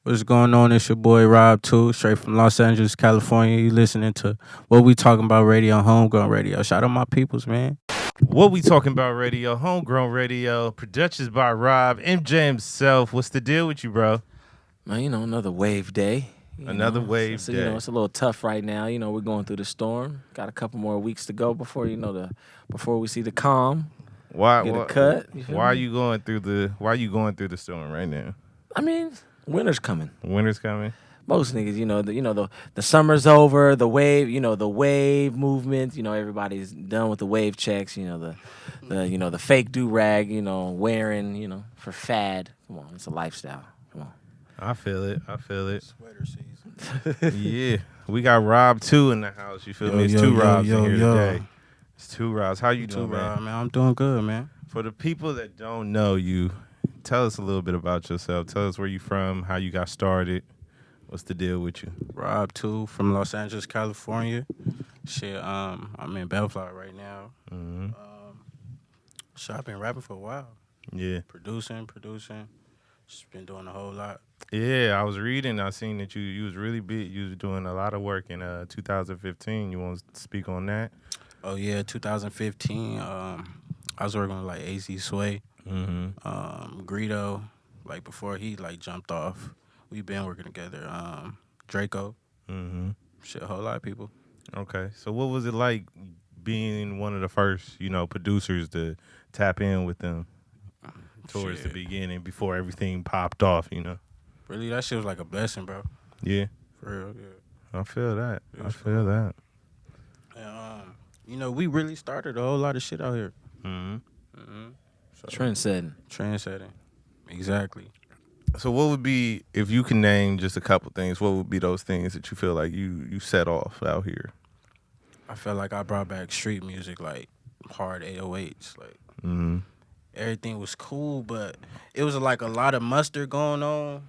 What's going on? It's your boy RobTwo, straight from Los Angeles, California. You listening to What We Talking About Radio, Homegrown Radio. Shout out my peoples, man. What we talking about radio, homegrown radio, productions by Rob, MJ himself. What's the deal with you, bro? Man, another wave day. Another wave so, day. It's a little tough right now. We're going through the storm. Got a couple more weeks to go before before we see the calm. Why? Get a cut. Why are you going through the storm right now? I mean, winter's coming. Winter's coming. Most niggas, the summer's over. The wave, the wave movement. Everybody's done with the wave checks. The fake do rag. Wearing. For fad. Come on, it's a lifestyle. Come on. I feel it. Sweater season. Yeah, we got RobTwo in the house. You feel me? It's two Robs in here today. It's two Robs. How you doing, man? I'm doing good, man. For the people that don't know you, tell us a little bit about yourself. Tell us where you from, how you got started. What's the deal with you? RobTwo from Los Angeles, California. Shit, I'm in Bellflower right now. Mm-hmm. I've been rapping for a while. Yeah. Producing. Just been doing a whole lot. Yeah, I was reading. I seen that you was really big. You was doing a lot of work in 2015. You want to speak on that? Oh yeah, 2015. I was working with like AZ Sway, Greedo, like before he like jumped off. We've been working together. Draco, shit, a whole lot of people. Okay, so what was it like being one of the first, producers to tap in with them towards the beginning before everything popped off? Really, that shit was like a blessing, bro. Yeah, for real. Yeah, I feel that. And, we really started a whole lot of shit out here. So, trendsetting. Exactly. So what would be, if you can name just a couple things, what would be those things that you feel like you set off out here? I felt like I brought back street music, like hard 808s. Like everything was cool, but it was like a lot of mustard going on.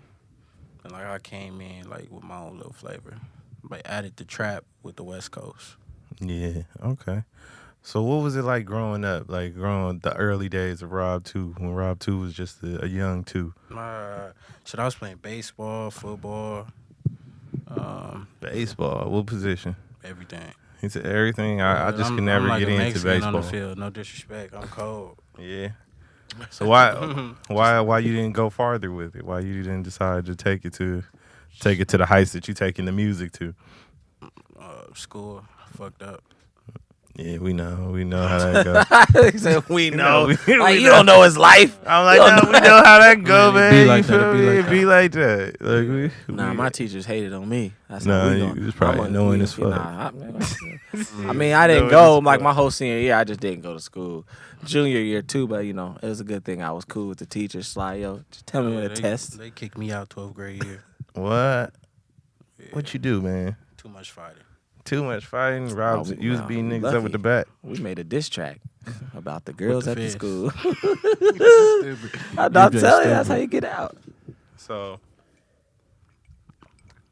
And like I came in like with my own little flavor. Like added the trap with the West Coast. Yeah, okay. So what was it like growing up? Like growing the early days of RobTwo, when RobTwo was just a young two? Shit, I was playing baseball, football. Baseball, what position? Everything. He said everything. I just can never like get a into Mexican baseball. On the field. No disrespect, I'm cold. Yeah. So why you didn't go farther with it? Why you didn't decide to take it to the heights that you taking the music to? School fucked up. Yeah, we know how that goes. He said, we know. We you don't know his life. I'm like, no, we know how that go, man. Be like that. It be like that. Like my teachers hated on me. That's nah, how we you going. was probably annoying as fuck. I mean, I didn't go. Like my whole senior year, I just didn't go to school. Junior year too, but it was a good thing I was cool with the teachers. Like, just tell me when to test. They kicked me out 12th grade year. What? Yeah. What you do, man? Too much fighting. Too much fighting. Rob, you was beating niggas lucky. up with the bat. We made a diss track about the girls at the fist. school. I'm telling you, that's how you get out. So,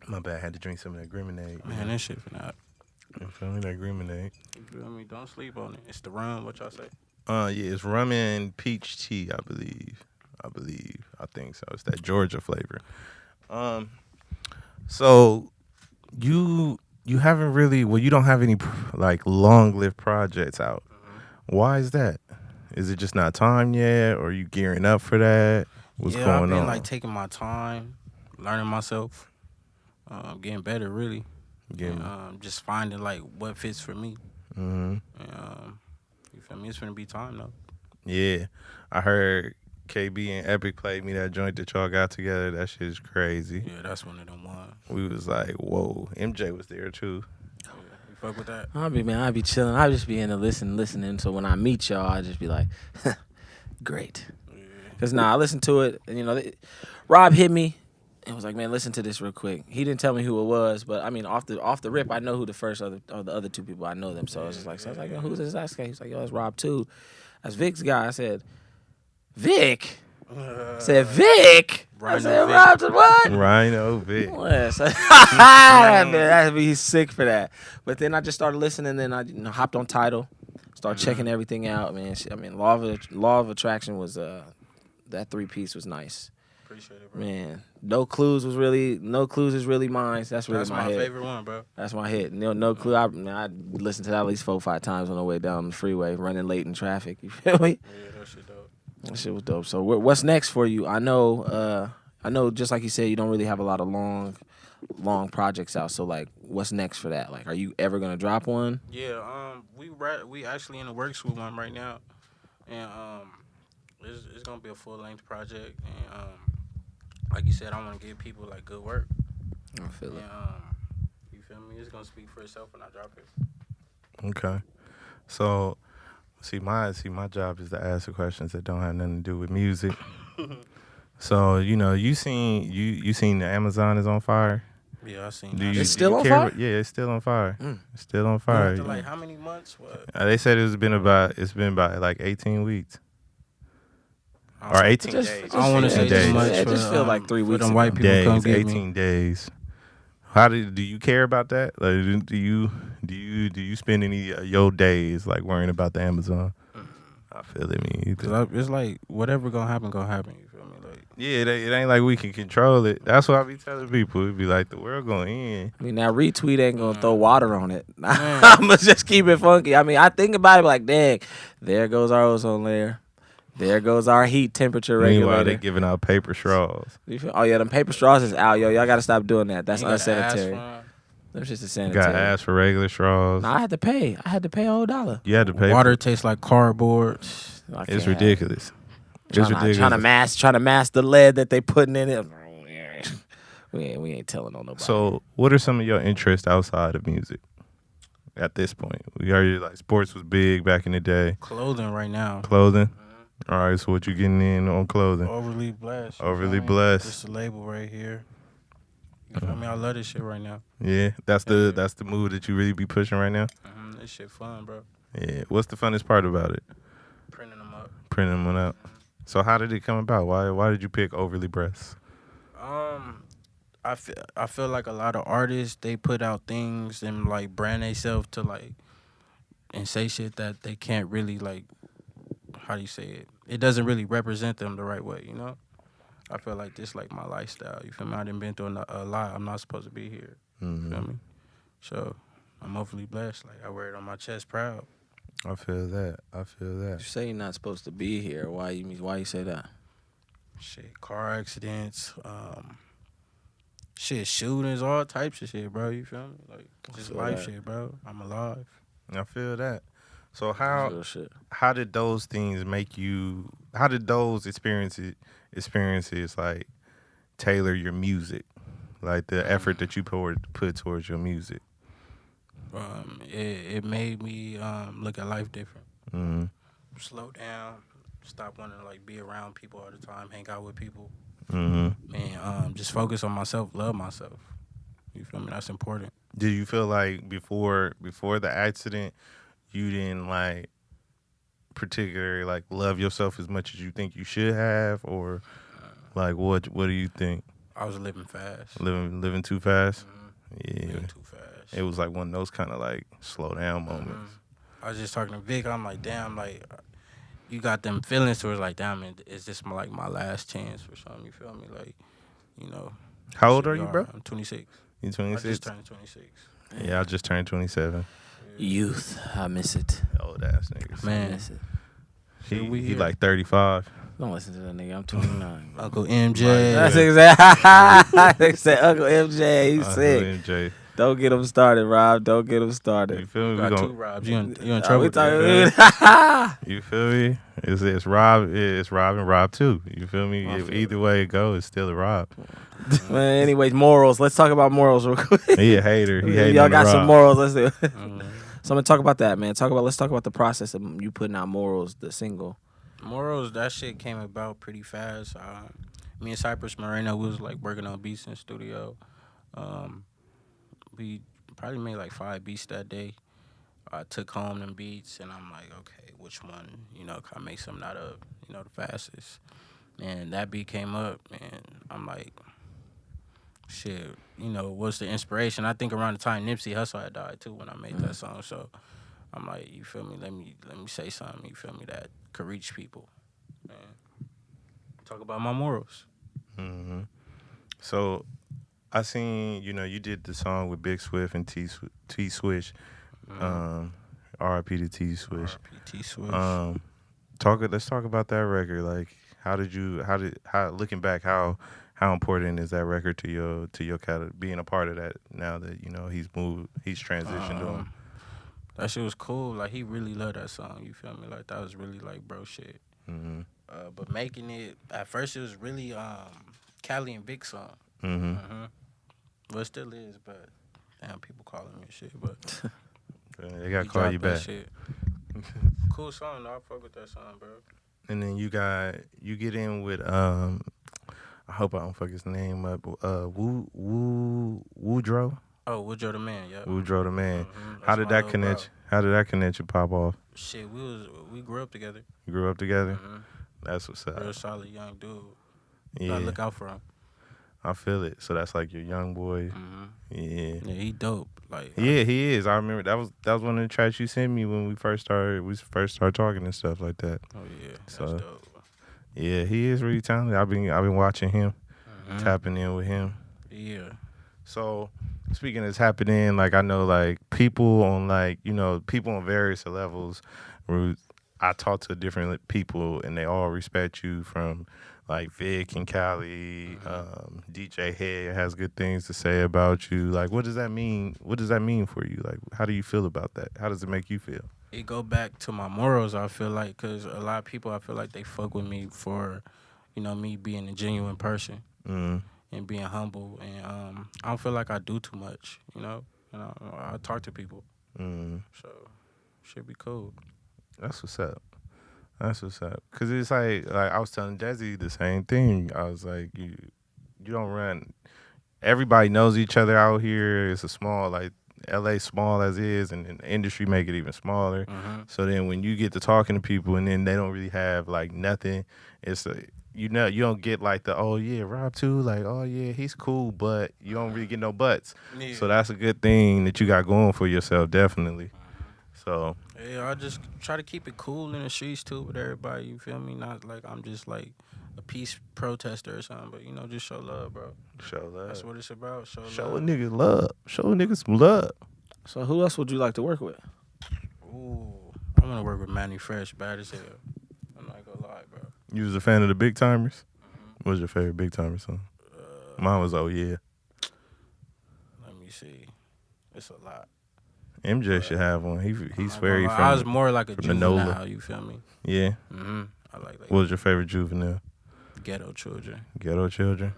my bad. I had to drink some of that Grimonade. Man, that shit for not. You feel me? That Grimonade. You feel me? Don't sleep on it. It's the rum. What y'all say? Yeah, it's rum and peach tea, I believe. I think so. It's that Georgia flavor. So you haven't really, you don't have any like long-lived projects out. Why is that? Is it just not time yet, or are you gearing up for that? What's going on? I've been like taking my time, learning myself, getting better really. Just finding like what fits for me. You feel me? It's gonna be time though. Yeah, I heard KB and Epic played me that joint that y'all got together. That shit is crazy. Yeah, that's one of them ones. We was like, whoa. MJ was there too. Yeah, you fuck with that? I be chilling. I just be in the listening. So when I meet y'all, I just be like, great. Because I listened to it, and Rob hit me and was like, man, listen to this real quick. He didn't tell me who it was, but I mean, off the rip, I know who the other two people. I know them, so I was just like, yo, who's this guy? He's like, yo, that's RobTwo. That's Vic's guy. I said, Vic. I said Vic. I said Rob, what? Rhino Vic. That'd be sick for that. But then I just started listening. Then I hopped on Tidal, started checking everything out. Man, I mean, Law of Attraction was that 3-piece was nice. appreciate it, bro. Man, No Clues is really mine. That's really That's my hit. favorite one, bro. That's my hit. No Clue. I listened to that at least 4 or 5 times on the way down the freeway, running late in traffic. You feel me? Yeah, that shit dope. That shit was dope. So what's next for you? I know, just like you said, you don't really have a lot of long projects out. So like, what's next for that? Like, are you ever gonna drop one? Yeah, we actually in the works with one right now, and it's gonna be a full length project, and like you said, I want to give people like good work. I feel it. And you feel me? It's gonna speak for itself when I drop it. Okay. So, my job is to ask the questions that don't have nothing to do with music. So, you seen the Amazon is on fire? Yeah, I seen Do that. you, It's do still you on care fire? about- yeah, it's still on fire. Mm. It's still on fire. After like how many months? What? They said it's been about like 18 weeks. Or 18 Just- days. just I don't want to feel- say days. too much. Yeah, it just for, feel like 3 for weeks them white ago. people come Days, get 18 me. days. Do you care about that? Like, do you spend any of your days like worrying about the Amazon? I feel it, me either. Cause it's like whatever gonna happen. You feel me? Like Yeah, it ain't like we can control it. That's what I be telling people. It be like the world going in. I mean, that retweet ain't gonna throw water on it. I'ma just keep it funky. I mean, I think about it like, dang, there goes our ozone layer. There goes our heat temperature Meanwhile, regulator. they giving out paper straws. Oh yeah, them paper straws is out, yo. Y'all gotta stop doing that. That's you gotta ask unsanitary. for 'em. That's just You sanitary. got to ask for regular straws. Nah, I had to pay a whole $1. You had to pay. Water tastes like cardboard. I It's can't have ridiculous. it. It's ridiculous. Trying to mask the lead that they putting in it. We ain't telling on nobody. So, what are some of your interests outside of music? At this point, we already like sports was big back in the day. Clothing right now. Clothing. All right, so what you getting in on clothing? Overly blessed. you Overly feel me? blessed. This the label right here. You feel me? I love this shit right now. Yeah, that's the move that you really be pushing right now. This shit fun, bro. Yeah. What's the funnest part about it? Printing them up. Printing them out. So how did it come about? Why did you pick overly breast? I feel like a lot of artists, they put out things and like brand themselves to like and say shit that they can't really like. How do you say it? It doesn't really represent them the right way, you know. I feel like this like my lifestyle. You feel me? I done been through a lot. I'm not supposed to be here. You feel me? So I'm overly blessed. Like I wear it on my chest, proud. I feel that. You say you're not supposed to be here. Why you say that? Shit, car accidents, shit, shootings, all types of shit, bro. You feel me? Like just feel life that. shit, bro. I'm alive. I feel that. So Real shit. how did those things make you? How did those experiences like tailor your music, like the effort that you put towards your music? It made me look at life different. Mm-hmm. Slow down, stop wanting to like be around people all the time, hang out with people, Mm-hmm. and just focus on myself, love myself. You feel me? That's important. Did you feel like before the accident, you didn't like particularly like love yourself as much as you think you should have, or like what do you think? I was living fast. Living too fast. Yeah, Living too fast. it was like one of those kind of like slow down moments. I was just talking to Vic. I'm like, damn, like you got them feelings towards like, damn, is this my last chance for something? You feel me? Like, you know. How old shit, are you, bro? I'm 26. You I 26? just turned 26. Yeah, I just turned 27. Youth, I miss it. Old ass niggas. I Man, miss it. He here. like 35. Don't listen to that nigga. I'm 29. Bro. Uncle MJ. That's exactly. They said Uncle MJ. He's Uncle sick. MJ. Don't get him started, Rob. Don't get him started. You feel me? Got We two gon' Robs. You in Oh, trouble? we with that, talking- You feel me? It's Rob. It's Rob and Rob too. You feel me? I feel Either way it goes, it's still a Rob. Man, anyways, morals. Let's talk about morals real quick. He a hater. He hating Y'all on the got some Rob. morals. Let's do it. Mhm. So I'm gonna talk about that, man. Let's talk about the process of you putting out morals, the single. Morals, that shit came about pretty fast. Me and Cypress Moreno was like working on beats in the studio. We probably made like 5 beats that day. I took home them beats and I'm like, okay, which one, can I make something out of, the fastest? And that beat came up and I'm like, shit, what's the inspiration? I think around the time Nipsey Hussle had died too when I made that song. So I'm like, you feel me? Let me say something, you feel me, that could reach people. Man. Talk about my morals. Hmm. So I seen, you did the song with Big Swift and T Swish. Um, R.I.P. to T Swish. RPT Swish. Let's talk about that record. Like, how looking back, how important is that record to your being a part of that now that he's transitioned on. That shit was cool. Like, he really loved that song. You feel me? Like, that was really like bro shit. Mm-hmm. But making it at first, it was really Cali and Big song. Mm-hmm. Well, it still is, but damn, people calling me shit. But They gotta call you that back. shit. Cool song, though. I fuck with that song, bro. And then you get in with I hope I don't fuck his name up. Woodrow. Oh, Woodrow the Man, yeah. Woodrow the Man. That's How did my that little connect? bro. How did that connection pop off? Shit, we grew up together. You grew up together. Mm-hmm. That's what's up. Real solid young dude. Yeah, Gotta look out for him. I feel it. So that's like your young boy. Mm-hmm. Yeah. Yeah, he dope. Like, Yeah, he is. I remember that was one of the tracks you sent me when we first started talking and stuff like that. Oh yeah, that's So, dope. Yeah, he is really talented. I've been watching him, tapping in with him. Yeah. So, speaking of tapping in, like I know like people on people on various levels. I talk to different people and they all respect you from like Vic and Cali. DJ Head has good things to say about you. Like, what does that mean? What does that mean for you? Like, how do you feel about that? How does it make you feel? It go back to my morals, I feel like, because a lot of people, I feel like they fuck with me for, me being a genuine person and being humble. And I don't feel like I do too much, I talk to people. So, should be cool. That's what's up. Cause it's like I was telling Desi the same thing. I was like, you don't run. Everybody knows each other out here. It's a small LA small as is, and the industry make it even smaller. So then when you get to talking to people and then they don't really have like nothing, it's you don't get like the RobTwo, like he's cool, but you don't really get no buts. Yeah. So that's a good thing that you got going for yourself, definitely. So yeah, I just try to keep it cool in the streets too with everybody. You feel me? Not like I'm just like a peace protester or something, but just show love, bro. show love. That's what it's about. Show a love. nigga love. Show a nigga some love. So who else would you like to work with? Ooh, I want to work with Manny Fresh, bad as hell. I'm not gonna lie, bro. You was a fan of the Big Timers? What was your favorite Big Timer song? Mine was Oh Yeah. Let me see. It's a lot. MJ should have one. He's very I was more like a from the NOLA. juvenile, you feel me? Yeah. I like What was your favorite juvenile? Ghetto Children. Ghetto Children.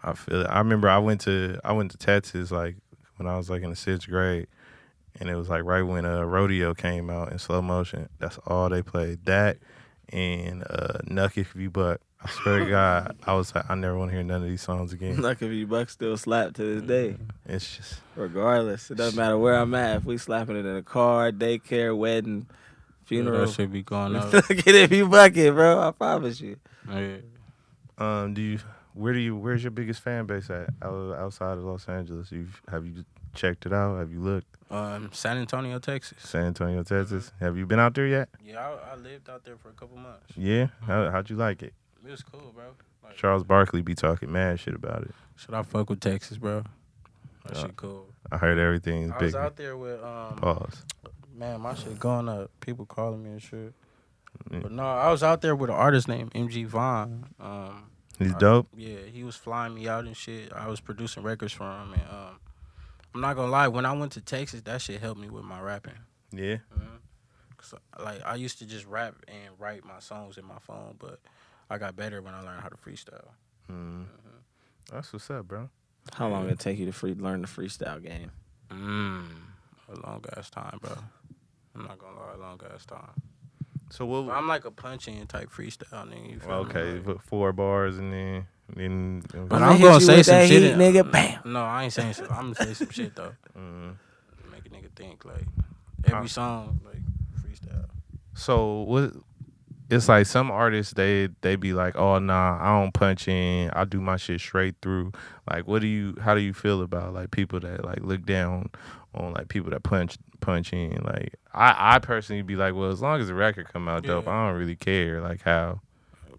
I feel it. I remember I went to Texas like when I was like in the 6th grade, and it was like right when Rodeo came out in slow motion. That's all they played. That and Nuck If You Buck. I swear to God, I was like, I never want to hear none of these songs again. Lucky if you buck still slap to this day. It's just Regardless, it doesn't matter where I'm at. If we slapping it in a car, daycare, wedding, funeral, That should be going up. Look at if you buck it, bro. I promise you. Yeah. Where's your biggest fan base at outside of Los Angeles? Have you checked it out? Have you looked? San Antonio, Texas. San Antonio, Texas. Have you been out there yet? Yeah, I lived out there for a couple months. Yeah. How'd you like it? It was cool, bro. Like, Charles Barkley be talking mad shit about it. should I fuck with Texas, bro? That shit cool. I heard everything's I big. was out there with Pause. man, my shit going up. People calling me and shit. But no, I was out there with an artist named MG Vaughn. He's dope. Yeah, he was flying me out and shit. I was producing records for him, and I'm not gonna lie. When I went to Texas, that shit helped me with my rapping. Yeah. Cause like I used to just rap and write my songs in my phone, but I got better when I learned how to freestyle. That's what's up, bro. How long did it take you to learn the freestyle game? A long ass time, bro. I'm not gonna lie, a long ass time. So what? But I'm like a punch in type freestyle nigga. You feel Okay, me? but 4 bars and then. But I'ma I'm hit gonna you say with some that shit. heat, nigga. Bam. No, I ain't saying shit. I'm gonna say some shit though. Make a nigga think like every song like freestyle. So what? It's like some artists they be like, oh nah, I don't punch in. I do my shit straight through. Like, how do you feel about like people that like look down on like people that punch in? Like, I personally be like, well, as long as the record come out dope, I don't really care like how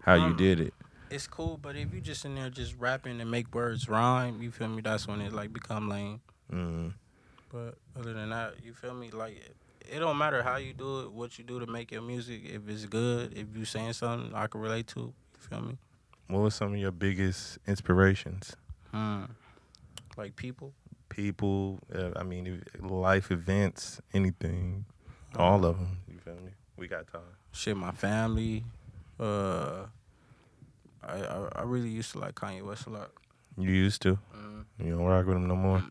you did it. it's cool, but if you just in there just rapping and make words rhyme, you feel me? That's when it like become lame. But other than that, you feel me? Like it don't matter how you do it, what you do to make your music. If it's good, if you saying something I can relate to, you feel me? What was some of your biggest inspirations? Like people. People, I mean, life events, anything, all of them. You feel me? We got time. Shit, my family. I really used to like Kanye West a lot. You used to? You don't rock with him no more?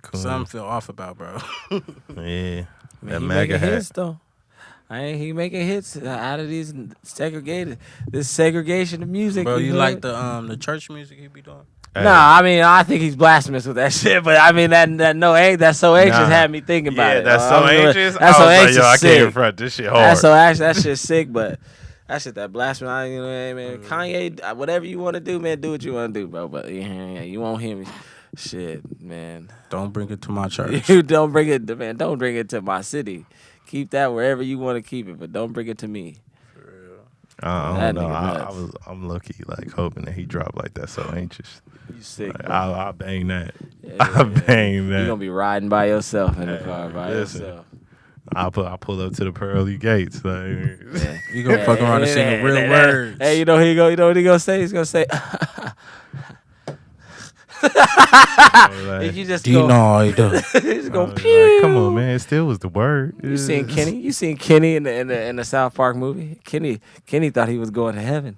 Cool. Something feel off about, bro. Yeah. Man, That he MAGA making hat. hits though. He making hits out of these this segregation of music. Bro, you know? like the church music he be doing? Hey. Nah, I mean I think he's blasphemous with that shit, but I mean that's so anxious had me thinking about it. That's so anxious. That's I so was anxious. like, yo, I sick. can't front this shit hard. That's so anxious. That shit's sick, but that shit that blasphemy. You know what I mean? Kanye, whatever you want to do, man, do what you want to do, bro. But yeah, you won't hear me. Shit, man. Don't bring it to my church. You don't bring it, man. Don't bring it to my city. Keep that wherever you want to keep it, but don't bring it to me. I don't know. That nigga nuts. I'm lucky, like hoping that he dropped like that. So anxious. You sick? Like, I'll bang that. Yeah, I'll bang that. You gonna be riding by yourself in the car by listen. yourself. I'll pull up to the pearly gates. Like, You gonna fuck around and sing the real words. Hey, you know what he gonna say? He's gonna say. like, If you just Do you go, know all he do? he's gonna like, pew. come on, man. It still was the word. You seen Kenny? You seen Kenny in the South Park movie? Kenny thought he was going to heaven.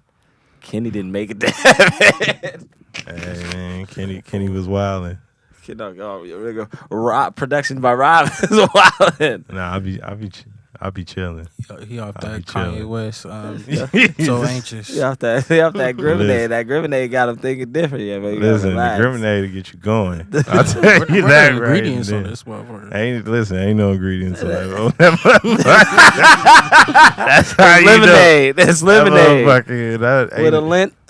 Kenny didn't make it to heaven. Hey man, Kenny was wilding. Rob production by Rob is wildin'. Nah, I'll be chilling. He off I'll that be chilling. Kanye West. So anxious. He off that Griminade. That Griminade got him thinking different. Yeah, but Listen, the Griminade to get you going. I'll tell you What that are the right ingredients on then. this motherfucker? Ain't no ingredients on that. That's how you lemonade. know. That's That lemonade motherfucker, that ain't-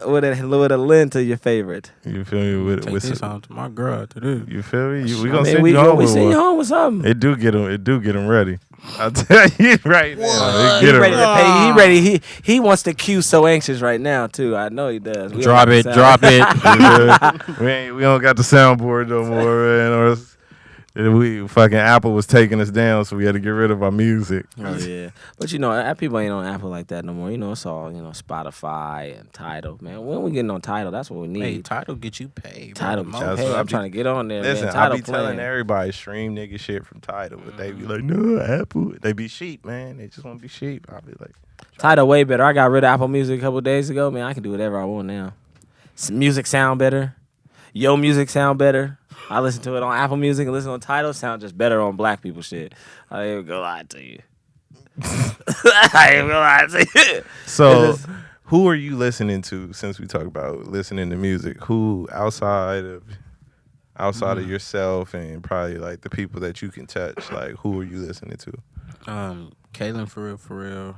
with a lint to your favorite. You feel me? Take With this some, home to my girl to do. you feel me? We I gonna mean, send we you home we with send you one. home with something. It do get him ready. I'll tell you right now. It He get him ready to ready. pay. He ready. He wants to cue So Anxious right now too. I know he does. We Drop don't it, have drop the it. We don't got the soundboard no more, man. Or else we fucking Apple was taking us down, so we had to get rid of our music. sound. Oh yeah, but you know, people ain't on Apple like that no more. You know, it's all Spotify and Tidal. Man, when we getting on Tidal, that's what we need. Hey, title get you paid. bro. Tidal, Come get on. you That's paid. what I I'm be- trying to get on there. Listen, man. I Tidal be telling playing. everybody stream nigga shit from Tidal, but they be like, no, Apple. They be sheep, man. They just want to be sheep. I be like, Tidal way better. I got rid of Apple Music a couple of days ago. Man, I can do whatever I want now. Music sound better. Yo, music sound better. I listen to it on Apple Music and listen on Tidal. Sound just better on black people shit. I ain't gonna lie to you. I ain't gonna lie to you. so who are you listening to? Since we talk about listening to music, who outside of yourself and probably like the people that you can touch, like who are you listening to? Kalen for real.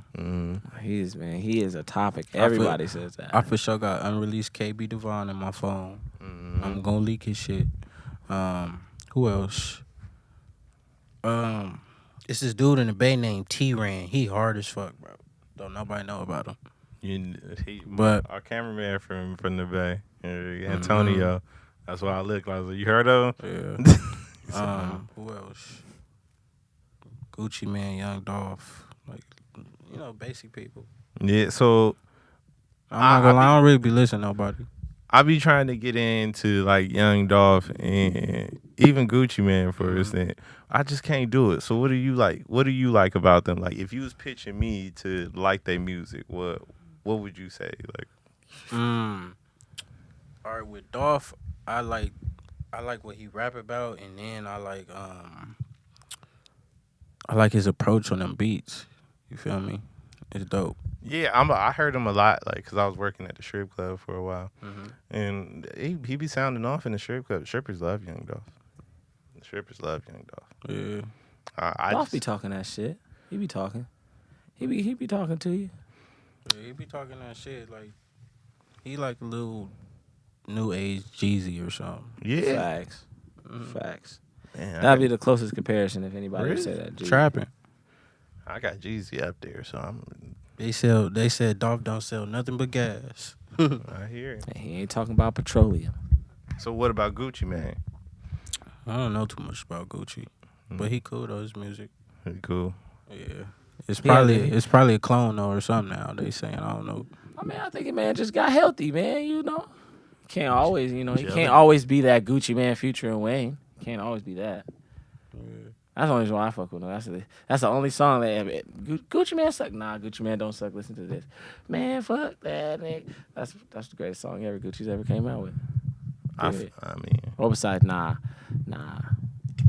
He is a topic. Everybody says that. I for sure got unreleased KB Devon in my phone. I'm gonna leak his shit. Who else? It's this dude in the Bay named T-Ran. He hard as fuck, bro. Don't nobody know about him. But Our cameraman from the Bay, Antonio. That's why I look like. You heard of him? Yeah. Who else? Gucci Man, Young Dolph, like basic people. Yeah. So I'm not gonna lie, I don't really be listening to nobody. I be trying to get into like Young Dolph and even Gucci Man for instance. I just can't do it. So what do you like? What do you like about them? Like if you was pitching me to like their music, what would you say? Like, All right, with Dolph, I like what he rap about, and then I like his approach on them beats. You feel me? It's dope. yeah, I heard him a lot, like because I was working at the strip club for a while, and he be sounding off in the strip club. Strippers love Young Dolph. The strippers love Young Dolph. Yeah. I Dolph just, be talking that shit. He be talking. He be talking to you. Yeah, he be talking that shit like he like a little new age Jeezy or something. yeah, Facts. Facts. man, That'd be the closest comparison if anybody would Really? say that. G. Trapping. I got Jeezy up there, so They said Dolph don't sell nothing but gas. I hear it. And he ain't talking about petroleum. So what about Gucci Mane? I don't know too much about Gucci, but he cool though. His music, Pretty cool. yeah. It's Yeah, probably a clone though or something now. They saying I don't know. I mean, I think man just got healthy, man. You know, can't always, he Chilling. can't always be that Gucci Man, Future, and Wayne. Can't always be that. That's the only reason why I fuck with him. That's the only song that Gucci Man suck. Nah, Gucci Man don't suck. Listen to this, man. Fuck that, nigga. That's the greatest song ever Gucci's ever came out with. I mean, Or besides, nah.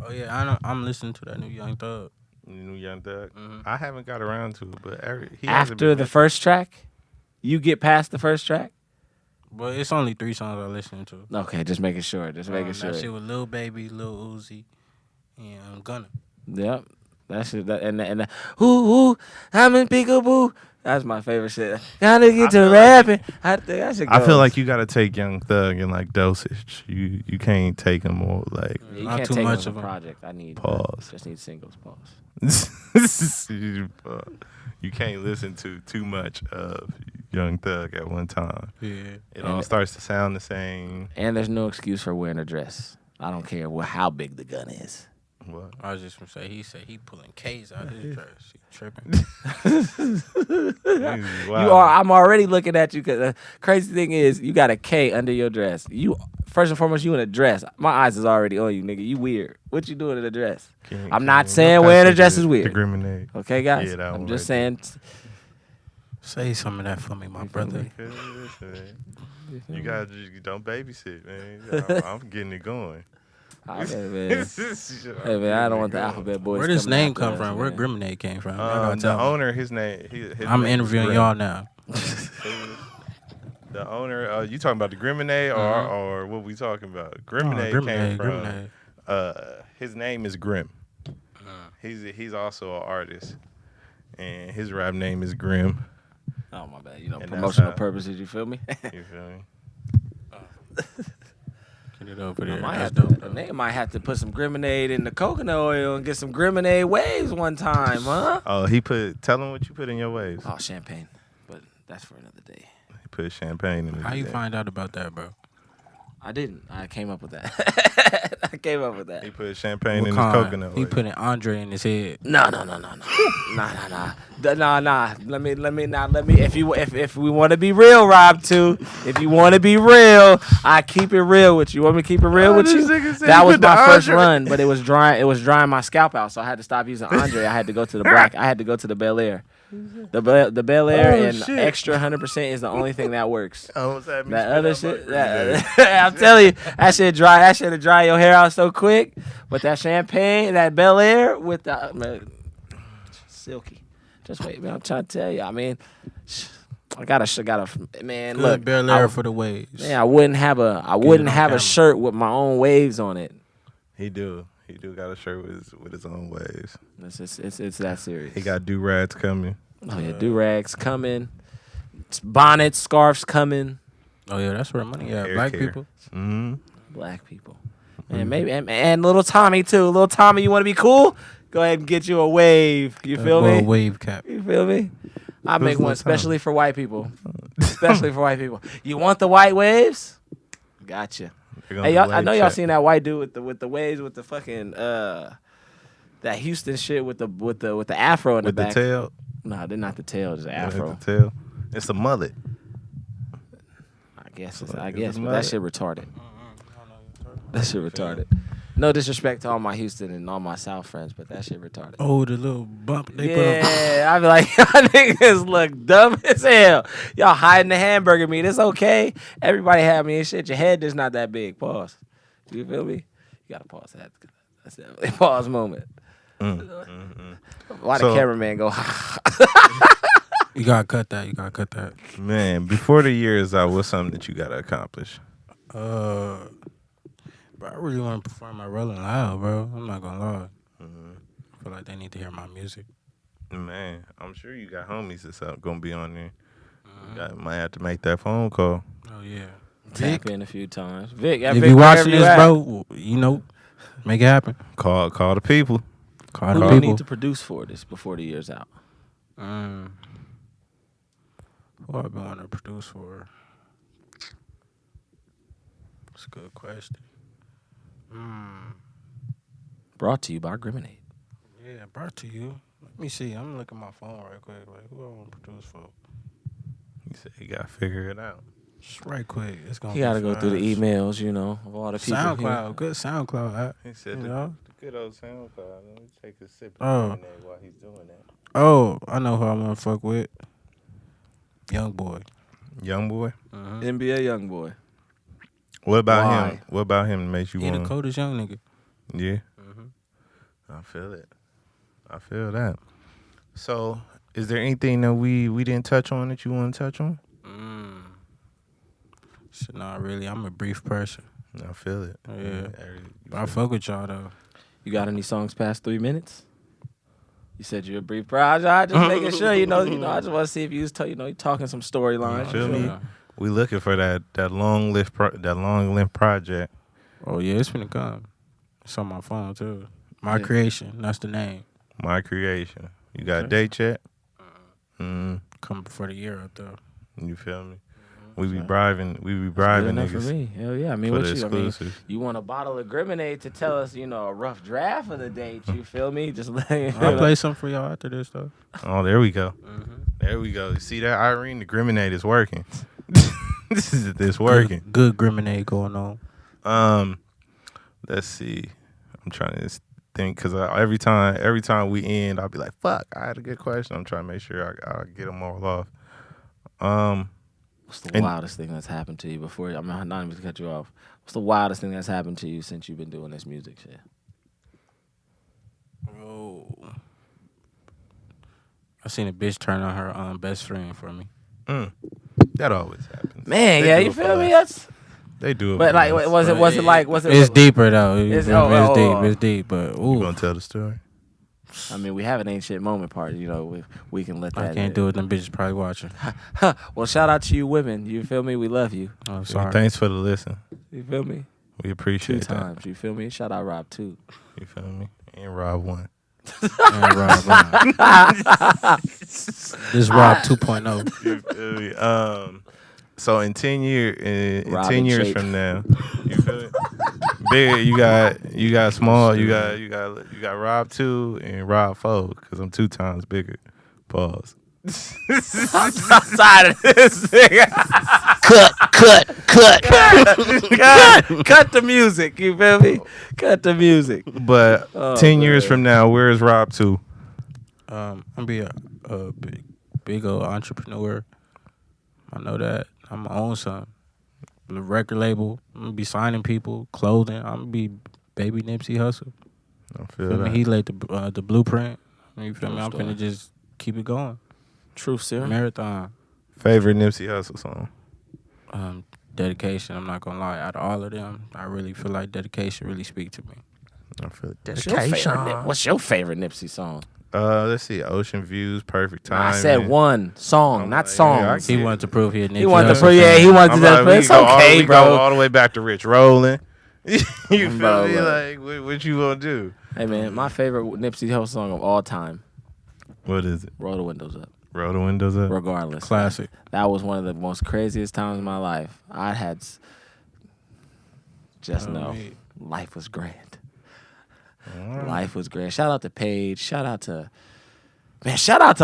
Oh yeah, I know. I'm listening to that new Young Thug. new Young Thug. Mhm. I haven't got around to it, but he hasn't After been the first track, you get past the first track. But it's only 3 songs I listen to. Okay, just making sure. Just making sure. That shit with Lil Baby, Lil Uzi, and Gunna. Yep. That shit. Ooh, I'm in peekaboo. That's my favorite shit. Gotta get to rapping. I think that shit I feel goes. like you gotta take Young Thug in like dosage. You can't take him more like You Not can't too take much it of as a them. project. I need Pause. Just need singles. Pause. You can't listen to too much of Young Thug at one time. Yeah. It all starts to sound the same. And there's no excuse for wearing a dress. I don't care how big the gun is. What? I was just gonna say he said he pulling K's out his dress. He tripping. Wow. I'm already looking at you because the crazy thing is you got a K under your dress. You first and foremost, you in a dress. My eyes is already on you, nigga. You weird. What you doing in a dress? I'm not saying wearing a dress is weird. The grenade. Okay, guys. Yeah, that I'm one just right saying. Say some of that for me, my brother. You don't babysit, man. I'm getting it going. Hey man, I don't want the alphabet boys. Where does coming name after come us, from? Where man. Grimnade came from? Y'all gotta The tell me. owner, his name. His I'm name is interviewing Grim. y'all now. The owner. You talking about the Grimnade or what we talking about? Grimnade came from. Grimnade. His name is Grim. He's also an artist, and his rap name is Grim. Oh my bad. And that's Promotional how- purposes. You feel me? You feel me? Get it over there. Might That's have dope. to, they might have to put some Grenade in the coconut oil and get some Grenade waves one time, huh? Oh, tell him what you put in your waves. Oh, champagne. But that's for another day. He put champagne in it. How you find out about that, bro? I didn't. I came up with that. I came up with that. He put champagne What in his kind? coconut oil. He putting Andre in his head. No. Nah. Let me. If we want to be real, RobTwo. If you want to be real, I keep it real with you. Want me to keep it real with you? That was my first run, but it was drying. It was drying my scalp out, so I had to stop using Andre. I had to go to the black. I had to go to the Bel Air. The Bel Air and shit. extra 100% is the only thing that works. Almost had me That spit other out shit, my grenade. I'm telling you, that shit dry. That shit'll dry your hair out so quick. But that champagne, that Bel Air with the silky. Just wait, man. I'm trying to tell you. I mean, I gotta man. Good Look, Bel Air for the waves. man, I wouldn't have a camera. shirt with my own waves on it. He do got a shirt with his own waves. It's that serious. He got do-rags coming. Oh yeah, do-rags coming, bonnets, scarves coming. Oh yeah, that's where the money at. Hair Black care. people. Mm-hmm. Black people. And maybe and little Tommy too. Little Tommy, you want to be cool? Go ahead and get you a wave. You feel Boy, me? wave cap. You feel me? I make Little one especially for white people. Especially for white people. You want the white waves? Gotcha. Hey, y'all, I know y'all seen that white dude with the waves with the fucking that Houston shit with the afro in the with back. the tail. No, they're not the tail, just the afro. With the tail. It's a mullet. I guess It's but mullet. that shit retarded. That shit retarded. No disrespect to all my Houston and all my South friends, but that shit retarded. Oh, the little bump they put on. Yeah, I be like, y'all niggas look dumb as hell. Y'all hiding the hamburger meat. It's okay. Everybody have me and shit. Your head is not that big. Pause. You feel me? You gotta pause that. That's definitely a pause moment. Why the So- cameraman go? You gotta cut that. You gotta cut that. Man, before the year is out, what's something that you gotta accomplish? Bro, I really want to perform at Rolling Loud, bro. I'm not gonna lie. I feel like they need to hear my music. Man, I'm sure you got homies that's gonna be on there. Might have to make that phone call. Oh yeah. Tap in a few times. Vic, If Vic, you watching wherever this, at. bro, you know, make it happen. Call the people. Call Who the do you people. need to produce for this before the year's out? Who I've been wanting to produce for? That's a good question. Brought to you by Griminate. Yeah, brought to you. Let me see. I'm looking at my phone right quick. Like, who I want to produce for? You said you gotta figure it out. Just right quick. It's gonna. You got to be go through the fast. emails, you know, of all the people. SoundCloud, good SoundCloud app. He said You the know? good old SoundCloud. Let me take a sip Oh. of lemonade while he's doing that. Oh, I know who I want to fuck with. Young boy. Young boy. NBA young boy. What about Why? him? What about him makes you He the want? coldest young nigga. Yeah. I feel it. I feel that. So, is there anything that we didn't touch on that you want to touch on? Shit, nah, really. I'm a brief person. I feel it. Yeah. But I fuck with y'all though. You got any songs past 3 minutes? You said you're a brief project. I just making sure, you know. I just want to see if you was, you talking some storylines. You feel you me? know? We looking for that long length project. Oh yeah, it's finna come. It's on my phone too. My creation. That's the name. My creation. You got a date yet? Coming before the year up though. You feel me? We be bribing. We be bribing Good enough for niggas. me. Hell yeah. I mean, for what the you? I mean, exclusive. you want a bottle of Griminate to tell us, you know, a rough draft of the date? You feel me? Just like I'll play something for y'all after this though. Oh, there we go. There we go. You see that, Irene? The Griminate is working. This working. Good Griminate going on. Let's see. I'm trying to think because every time we end, I'll be like, "Fuck, I had a good question." I'm trying to make sure I get them all off. What's the wildest thing that's happened to you before? I'm not even to cut you off. What's the wildest thing that's happened to you since you've been doing this music shit? Oh. I seen a bitch turn on her best friend for me. That always happens. Man, They yeah, do you it for feel me? us. That's. They do it. But for like, us. was it? It's deeper though. It's- It's deep. But You ooh, gonna tell the story? I mean, we have an ain't shit moment part. You know, we can let that. I can't do it. Them bitches probably watching. Well, shout out to you women. You feel me? We love you. Oh, sorry. Thanks for the listen. You feel me? We 2 appreciate that. times. You feel me? Shout out RobTwo. You feel me? And Rob 1. And Rob. This Rob 2.0. You feel me? So in 10 years, Rob 10 in years shape. from now, you feel it? Big, you got small, you got Rob 2 and Rob 4 because I'm 2 times bigger. Pause. Outside of this nigga. Cut the music. You feel me? Cut the music. But 10 years from now, where is Rob 2? I'm gonna be a big old entrepreneur. I know that. I'm gonna own something. The record label. I'm gonna be signing people, clothing. I'm gonna be baby Nipsey Hussle. I feel Feel me? that. He laid the blueprint. You feel me? I'm story. finna just keep it going. Truth serum. Marathon. Favorite Nipsey Hussle song? Dedication. I'm not gonna lie. Out of all of them, I really feel like dedication really speak to me. I feel it. What's your favorite Nipsey song? Let's see. Ocean Views, Perfect Time. I said one song, not songs. He wanted to prove he had Nipsey He wanted to Hussle prove, fan. he wanted to Like, It's go all, okay, we go bro. all the way back to Rich Rollin'. You feel Bro, me? like- Like, what you gonna do? Hey, man, my favorite Nipsey Hussle song of all time, What is it? Roll the Windows Up. Roll the windows up. Regardless. Classic. That was one of the most craziest times of my life. I had just know me. life was grand. Life was grand. Shout out to Paige. Shout out to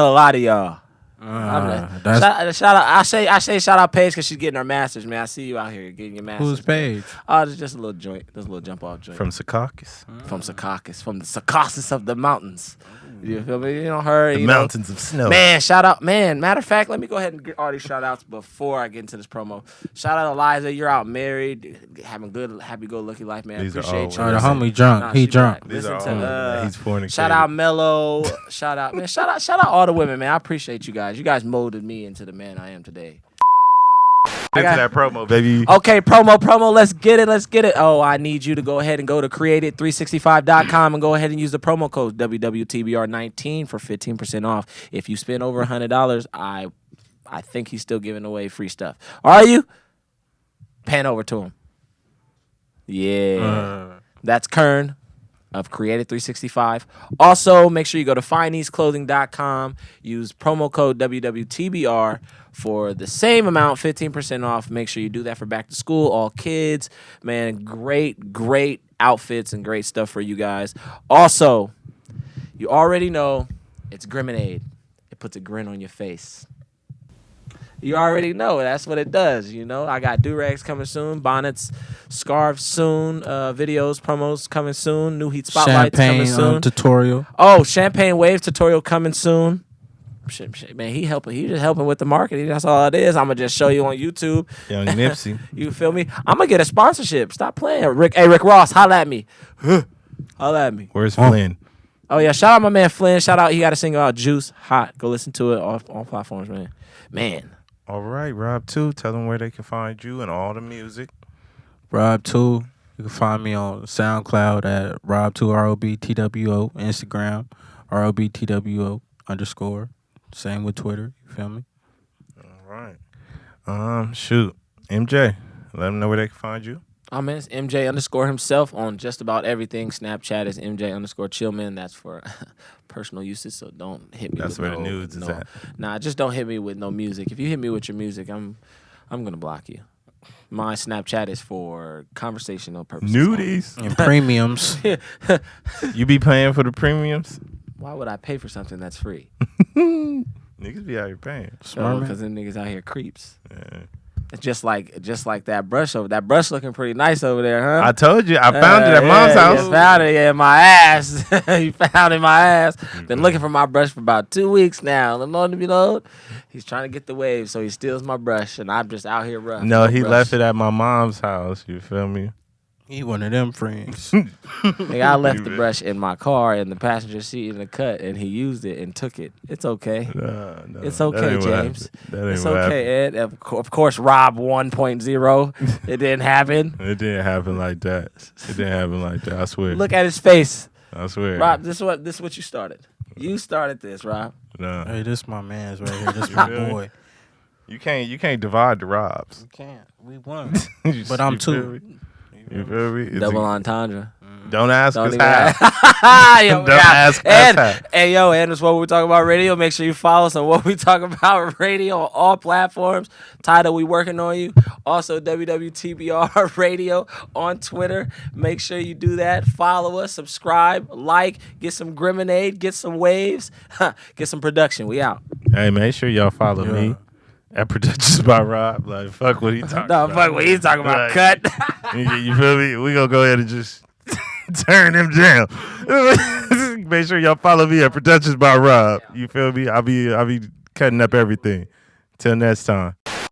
a lot of y'all. Shout out. I say shout out Paige because she's getting her masters, man. I see you out here getting your masters. Who's Paige? Oh, it's just a little joint. There's a little jump off joint. From Secaucus. From Secaucus. From the Secaucus of the mountains. You feel me? You know her. The you mountains of snow. Man, shout out. Man, matter of fact, let me go ahead and get all these shout outs before I get into this promo. Shout out Eliza. You're out married, having good, happy go lucky life, man. These are Appreciate all you. Oh, the Listen. homie drunk. He she drunk. right. These are Listen all to he's fornicating. shout out Mello. Shout out, man. Shout out all the women, man. I appreciate you guys. You guys molded me into the man I am today. Get to that promo, baby. Okay, promo. Let's get it. Oh, I need you to go ahead and go to created365.com and go ahead and use the promo code WWTBR19 for 15% off. If you spend over $100, I think he's still giving away free stuff. Are you? Pan over to him. Yeah. That's Kern. of Creative 365. Also, make sure you go to findeaseclothing.com. Use promo code WWTBR for the same amount, 15% off. Make sure you do that for back to school. All kids, man, great outfits and great stuff for you guys. Also, you already know it's Griminade. It puts a grin on your face. You already know that's what it does. You know, I got do-rags coming soon, bonnets, scarves soon, videos, promos coming soon, new heat spotlights coming soon. Tutorial. Oh, champagne wave tutorial coming soon. Shit, man, he just helping with the marketing. That's all it is. I'm gonna just show you on YouTube. Young Nipsey. You feel me? I'm gonna get a sponsorship. Stop playing, Rick. Hey, Rick Ross, holla at me. Holla at me. Where's Flynn? Oh yeah, shout out my man Flynn. Shout out, he got a single out, Juice, hot. Go listen to it on platforms, man. Man. All right, RobTwo, tell them where they can find you and all the music. RobTwo. You can find me on SoundCloud at RobTwo, ROBTWO, Instagram, ROBTWO _. Same with Twitter. You feel me? All right. Shoot. MJ, let them know where they can find you. Oh man, it's MJ _ himself on just about everything. Snapchat is MJ _ Chillman. That's for personal uses, so don't hit me. That's with where the nudes is at. Nah, just don't hit me with no music. If you hit me with your music, I'm gonna block you. My Snapchat is for conversational purposes. Nudies and premiums. You be paying for the premiums? Why would I pay for something that's free? Niggas be out here paying. Because them niggas out here creeps. Yeah. It's just like that brush over. That brush looking pretty nice over there, huh? I told you, I found it at mom's house. You found it in my ass. You found it in my ass. Been looking for my brush for about 2 weeks now. He's trying to get the wave, so he steals my brush, and I'm just out here rough. No, he left it at my mom's house. You feel me? He one of them friends. Nigga, I left the brush in my car in the passenger seat in the cut, and he used it and took it. It's okay. No, it's okay, James. It's okay, Ed. Of course, Rob 1.0. It didn't happen. It didn't happen like that. It didn't happen like that. I swear. Look at his face. I swear. Rob, this is what you started. You started this, Rob. No. Hey, this my man's right here. This my boy. You can't divide the Robs. You can't. We won. But I'm two. You feel me? Double entendre. Don't ask us how. Don't ask us how. Hey, yo, and it's What We Talk About Radio. Make sure you follow us on What We Talk About Radio on all platforms. Title, we working on you. Also, WWTBR Radio on Twitter. Make sure you do that. Follow us, subscribe, like, get some Griminade, get some waves, get some production. We out. Hey, make sure y'all follow me. At Productions by Rob. Like, fuck what he talking about. No, fuck what he's talking about. Like, cut. You feel me? We gonna go ahead and just turn him down. Make sure y'all follow me at Productions by Rob. You feel me? I'll be cutting up everything. Till next time.